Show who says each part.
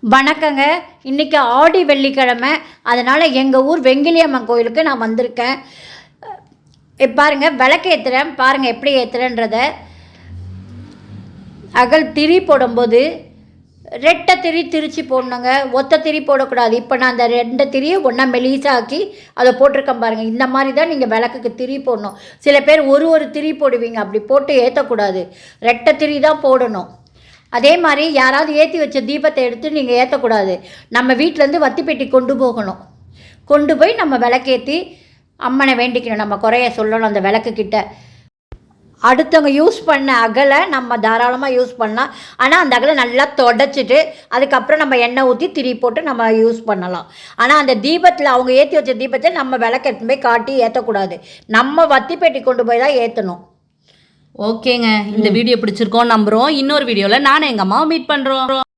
Speaker 1: வணக்கங்க. இன்றைக்கி ஆடி வெள்ளிக்கிழமை, அதனால் எங்கள் ஊர் வெங்கிலியம்மன் கோயிலுக்கு நான் வந்திருக்கேன். பாருங்கள், விளக்கு ஏற்றுறேன் பாருங்கள் எப்படி ஏற்றுறேன்றத. அகல் திரி போடும்போது ரெட்டை திரி திரிச்சு போடணுங்க, ஒத்த திரி போடக்கூடாது. இப்போ நான் அந்த 2 திரியை ஒன்றா மெலிசாக்கி அதை போட்டிருக்கேன் பாருங்கள். இந்த மாதிரி தான் நீங்கள் விளக்குக்கு திரி போடணும். சில பேர் ஒரு திரி போடுவீங்க, அப்படி போட்டு ஏற்றக்கூடாது. ரெட்டை திரி தான் போடணும். அதே மாதிரி யாராவது ஏற்றி வச்ச தீபத்தை எடுத்து நீங்கள் ஏற்றக்கூடாது. நம்ம வீட்டிலேருந்து வத்தி பெட்டி கொண்டு போகணும். கொண்டு போய் நம்ம விளக்கேற்றி அம்மனை வேண்டிக்கணும். நம்ம குறைய சொல்லணும் அந்த விளக்குக்கிட்ட. அடுத்தவங்க யூஸ் பண்ண அகலை நம்ம தாராளமாக யூஸ் பண்ணலாம். ஆனால் அந்த அகலை நல்லா தொடச்சிட்டு அதுக்கப்புறம் நம்ம எண்ணெய் ஊற்றி திரி போட்டு நம்ம யூஸ் பண்ணலாம். ஆனால் அந்த தீபத்தில் அவங்க ஏற்றி வச்ச தீபத்தை நம்ம விளக்கு எடுத்து போய் காட்டி ஏற்றக்கூடாது. நம்ம வத்தி பெட்டி கொண்டு போய் தான் ஏற்றணும்.
Speaker 2: ஓகேங்க, இந்த வீடியோ பிடிச்சிருக்கோம் நம்புகிறோம். இன்னொரு வீடியோவில் நானும் எங்கள் அம்மாவை மீட் பண்ணுறோம்.